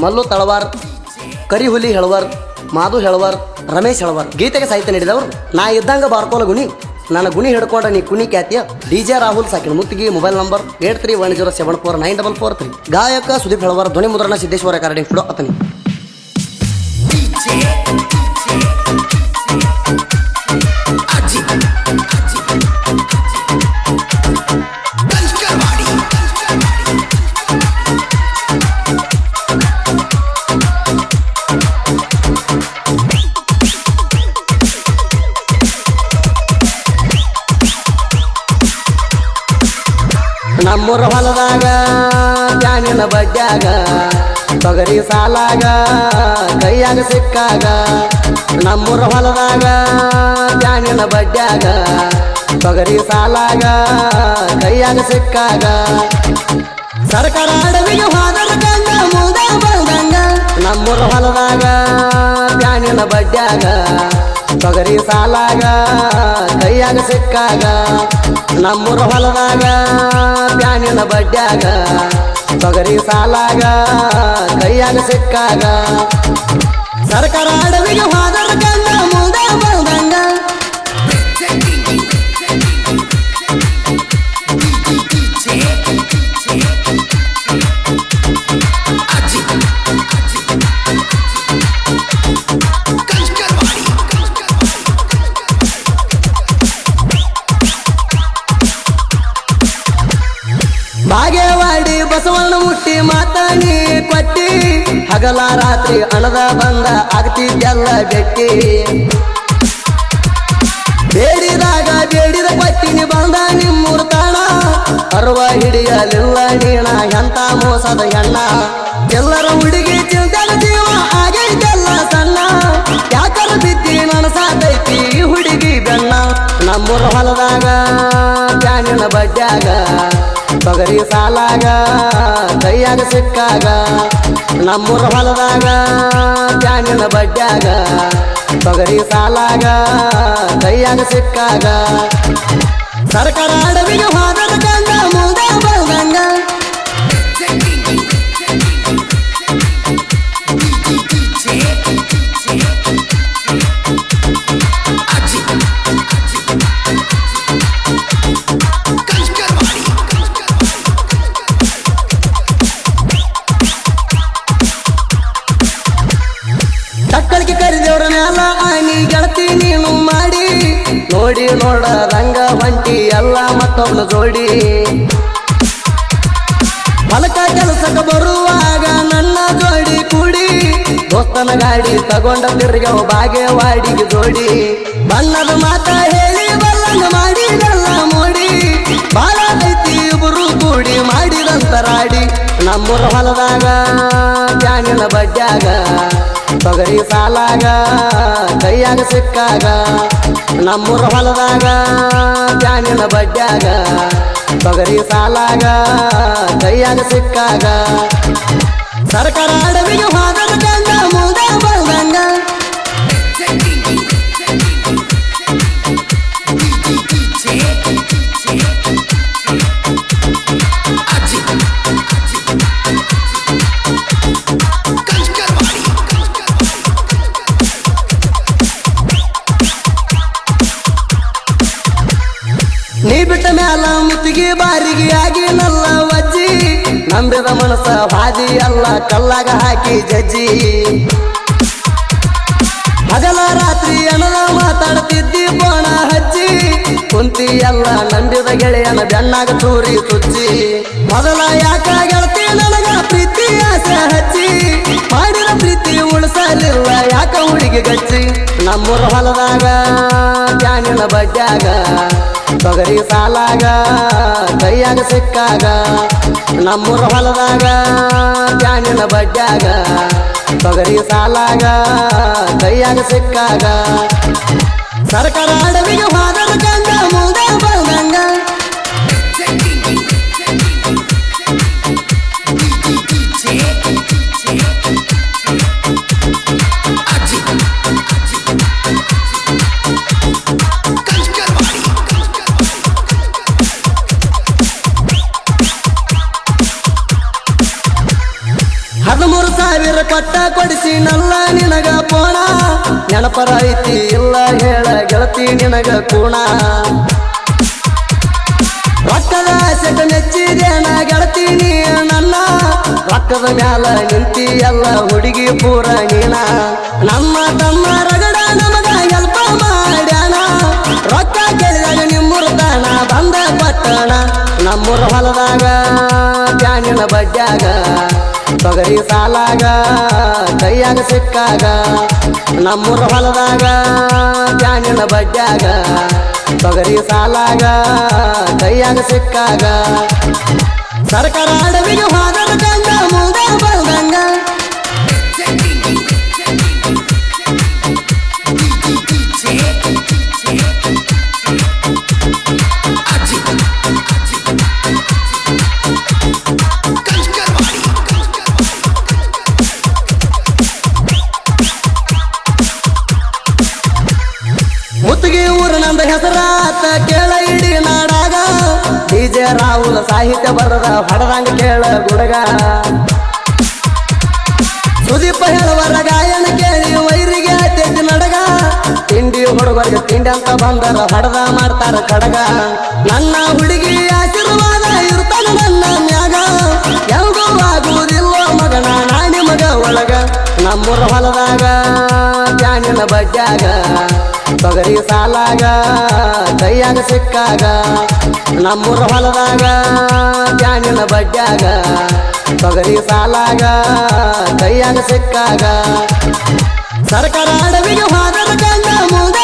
ಮಲ್ಲು ತಳವಾರ್, ಕರಿಹುಲಿ ಹೆಳವರ್, ಮಾಧು ಹೆಳವರ್, ರಮೇಶ್ ಹೆಳವರ್. ಗೀತೆಗೆ ಸಾಹಿತ್ಯ ನೀಡಿದವರು ನಾ ಇದ್ದಂಗ ಬಾರ್ಕೋಲ ಗುಣಿ, ನನ್ನ ಗುಣಿ ಹಿಡ್ಕೊಂಡ ನೀ ಕುಣಿ ಖ್ಯಾತಿಯ DJ ರಾಹುಲ್ ಸಾಕಿನ ಮುತ್ತಿಗೆ. Mobile number 8310749443. ಗಾಯಕ ಸುದೀಪ್ ಹೆಳವರ್, ಧ್ವನಿ ಮುದ್ರಣ ಸಿದ್ದೇಶ್ವರ ಕಾರ್ಡಿಂಗ್ ಫಿಡೋ ಅತನಿ. ನಮ್ಮೂರ ಹೊಲದಾಗ ಜಾನಿನ ಬಡ್ಡ್ಯಾಗ ತೊಗರಿ ಸಾಲಾಗ ಕೈಯಾಗ ಸಿಕ್ಕಾಗ. ನಮ್ಮೂರ ಹೊಲದಾಗ ಜಾನಿನ ಬಡ್ಡ್ಯಾಗ ತೊಗರಿ ಸಾಲಾಗ ಕೈಯಾಗ ಸಿಕ್ಕಾಗ. ಸರ್ಕಾರ ಅಡವಿಗೆ ಹೋದರ ಗಂಗ ಮುದ ಬಂದಂಗ. ನಮ್ಮೂರ ಹೊಲದಾಗ ಜಾನಿನ ಬಡ್ಡ್ಯಾಗ ತೊಗರಿ ಸಾಲಾಗ ಕೈಯಾಗ ಸಿಕ್ಕಾಗ. ನಮ್ಮೂರ ಹೊಲದಾಗ ಪ್ಯಾನಿನ ಬಡ್ಡ್ಯಾಗ ತೊಗರಿ ಸಾಲಾಗ ಕೈಯಾಗ ಸಿಕ್ಕಾಗ. ಸರ್ಕಾರ ಅಡವಿಗೆ ಹೋದರ ಗಂಗ ಮುದ ಬಂದಂಗ. ಬಾಗೇವಾಡಿ ಬಸವಣ್ಣ ಮುಟ್ಟಿ ಮಾತಾಡಿ ಕೊಟ್ಟಿ, ಹಗಲ ರಾತ್ರಿ ಅಣದ ಬಂದ ಆಗ್ತಿದ್ದೆಲ್ಲ ಬೆಟ್ಟಿ. ಬೇಡಿದಾಗ ಬೇಡಿದ ಪಟ್ಟಿನಿ ಬಂದ ನಿಮ್ಮೂರ ತಾಣ. ಅರ್ವ ಹಿಡಿಯಲಿಲ್ಲ ನೀಣ ಎಂತ ಮೋಸದ ಹೆಣ್ಣ. ಎಲ್ಲರ ಹುಡುಗಿ ಚಿಂತೆಗ ಜೀವ ಆಗೈತೆಲ್ಲ ಸಣ್ಣ. ಯಾಕರ ಬಿದ್ದಿ ನನಸಾದೈತಿ ಹುಡುಗಿ ಬೆಣ್ಣ. ನಮ್ಮೂರ ಹೊಲದಾಗ ಜಾನಿನ ಬಡ್ಡ್ಯಾಗ ತೊಗರಿ ಸಾಲಾಗ ಕೈಯಾಗ ಸಿಕ್ಕಾಗ. ನಮ್ಮೂರ ಹೊಲದಾಗ ಜಾನಿನ ಬಡ್ಡ್ಯಾಗ ತೊಗರಿ ಸಾಲಾಗ ಕೈಯಾಗ ಸಿಕ್ಕಾಗ. ಸರ್ಕಾರ ಅಡವಿಗೆ ಹೋದರ ಗಂಗ ಮುದ ಬಂದಂಗ. ತಕ್ಕಳಿಗೆ ಕರಿದೇವ್ರ ಮ್ಯಾಲ ಆನಿ ಗೆಳತಿ ನೀನು ಮಾಡಿ. ನೋಡಿ ನೋಡ ರಂಗ ಹೊಂಟಿ ಎಲ್ಲ ಮತ್ತೊಬ್ಳು ಜೋಡಿ. ಹೊಲಕ ಕೆಲಸಕ್ಕೆ ಬರುವಾಗ ನನ್ನ ಜೋಡಿ ಕೂಡಿ. ದೋಸ್ತನ ಗಾಡಿ ತಗೊಂಡ ತಿರ್ಗವ ಬಾಗೇವಾಡಿಗೆ ಜೋಡಿ. ಬಣ್ಣದ ಮಾತ ಹೇಳಿ ಬಲ್ಲಂಗ ಮಾಡಿದೆಲ್ಲ ಮೋಡಿ. ಬಾಳ ಐತಿ ಇಬ್ರು ಕೂಡಿ ಮಾಡಿದಂತ ರಾಡಿ. ನಮ್ಮೂರ ಹೊಲದಾಗ ಜಾನಿನ ಬಡ್ಡ್ಯಾಗ ತೊಗರಿ ಸಾಲಾಗ ಕೈಯಾಗ ಸಿಕ್ಕಾಗ. ನಮ್ಮೂರ ಹೊಲದಾಗ ಜಾನಿನ ಬಡ್ಡ್ಯಾಗ ತೊಗರಿ ಸಾಲಾಗ ಕೈಯಾಗ ಸಿಕ್ಕಾಗ. ಸರ್ಕಾರ ಅಡವಿಗೆ ಹೋದರ ಗಂಗ ಮುದ ಬಂದಂಗ. ನೀ ಬಿಟ್ಟ ಮ್ಯಾಲ ಮುತ್ತಿಗೆ ಬಾರಿಗೆ ಆಗಿ ನಲ್ಲ ವಜ್ಜಿ. ನಂಬಿದ ಮನಸ್ಸ ಹಾದಿ ಎಲ್ಲ ಕಲ್ಲಾಗ ಹಾಕಿ ಜಜ್ಜಿ. ಹಗಲ ರಾತ್ರಿ ಅನಲ ಮಾತಾಡ್ತಿದ್ದಿ ಬೋಣ ಹಚ್ಚಿ. ಕುಂತಿ ಎಲ್ಲ ನಂಬಿದ ಗೆಳೆಯನ ಬೆಣ್ಣಾಗ ತೂರಿ ತುಚ್ಚಿ. ಮೊದಲ ಯಾಕ ಗೆಳತಿ ನನಗ ಪ್ರೀತಿ ಆಸೆ ಹಚ್ಚಿ. ಮಾಡಿದ ಪ್ರೀತಿ ಉಳಿಸಲಿಲ್ಲ ಯಾಕ ಹುಡುಗಿ ಗಚ್ಚಿ. ನಮ್ಮೂರ ಹೊಲದಾಗ ಜಾನಿನ ಬಡ್ಡ್ಯಾಗ ತೊಗರಿ ಸಾಲಾಗ ಕೈಯಾಗ ಸಿಕ್ಕಾಗ. ನಮ್ಮೂರ ಹೊಲದಾಗ ಜಾನಿನ ಬಡ್ಡ್ಯಾಗ ತೊಗರಿ ಸಾಲಾಗ ಕೈಯಾಗ ಸಿಕ್ಕಾಗ. ಸರ್ಕಾರ ಅಡವಿಗೆ ಹೋದರ ಗಂಗ ಮುದ ಬಂದಂಗ. 10,000 ಕೊಟ್ಟ ಕೊಡಿಸಿನಲ್ಲ ನಿನಗ ಪೋಣ ನೆನಪರ ಐತಿ ಇಲ್ಲ ಹೇಳ ಗೆಳತಿ ನಿನಗ ಕೂಣ ರೊಕ್ಕದ ಸೆಟ ನೆಚ್ಚಿದೇನ ಗೆಳತಿ ನೀ ನನ್ನ ರೊಕ್ಕದ ಮ್ಯಾಲ ನಿಂತಿ ಎಲ್ಲ ಹುಡುಗಿ ಪೂರ ನೀನ ನಮ್ಮ ತಮ್ಮ ರಗಡ ನಮಗ ಹೆಲ್ಪ ಮಾಡ್ಯಾನ ರೊಕ್ಕ ಕೇಳಿದಾಗ ನಿಮ್ಮುರ್ತಾನ ಬಂದ ಪಟ್ಟಣ ನಮ್ಮೂರ ಹೊಲದಾಗ ಬ್ಯಾನಿನ ಬಡ್ಡ್ಯಾಗ ತೊಗರಿ ಸಾಲಾಗ ಕೈಯಾಗ ಸಿಕ್ಕಾಗ ನಮ್ಮೂರ ಹೊಲದಾಗ ಬ್ಯಾನಿನ ಬಡ್ಡ್ಯಾಗ ತೊಗರಿ ಸಾಲಾಗ ಕೈಯಾಗ ಸಿಕ್ಕಾಗ ಸರ್ಕಾರ ಅಡವಿಗೆ ಹೋದರ ಗಂಗ ಮುಂದ ಬಂದಂಗ ಮುತ್ತಿಗೆ ಊರ ನಂದ ಹೆಸರಾತ ಕೇಳ ಇಡೀ ನಾಡಾಗ ಡಿಜೆ ರಾಹುಲ್ ಸಾಹಿತ್ಯ ಬರದ ಹೊಡದಂಗ ಕೇಳ ಗುಡಗ ಸುದೀಪ ಹೇಳುವರ ಗಾಯನ ಕೇಳಿ ವೈರಿಗೆ ತೆದ್ದು ನಡಗ ತಿಂಡಿ ಹುಡುಗರಿಗೆ ತಿಂಡಿ ಅಂತ ಬಂದರ ಹೊಡೆದ ಮಾಡ್ತಾರ ಕಡಗ ನನ್ನ ಹುಡುಗಿ ಆಶೀರ್ವಾದ ಇರ್ತಾನ ನನ್ನ ಮ್ಯಾಗ ಯಾವಾಗೂ ಆಗುವುದಿಲ್ಲ ಮಗನ ನಾಣಿ ಮಗ ಒಳಗ ನಮ್ಮೂರ ಹೊಲದಾಗ ಬ್ಯಾನಿನ ಬಡ್ಡ್ಯಾಗ ತೊಗರಿ ಸಾಲಾಗ ಕೈಯಾಗ ಸಿಕ್ಕಾಗ ನಮ್ಮೂರ ಹೊಲದಾಗ ಬ್ಯಾನಿನ ಬಡ್ಡ್ಯಾಗ ತೊಗರಿ ಸಾಲಾಗ ಕೈಯಾಗ ಸಿಕ್ಕಾಗ ಸರ್ಕಾರ ಅಡವಿಗೆ ಹೋದರ ಗಂಡ ಮುಂದ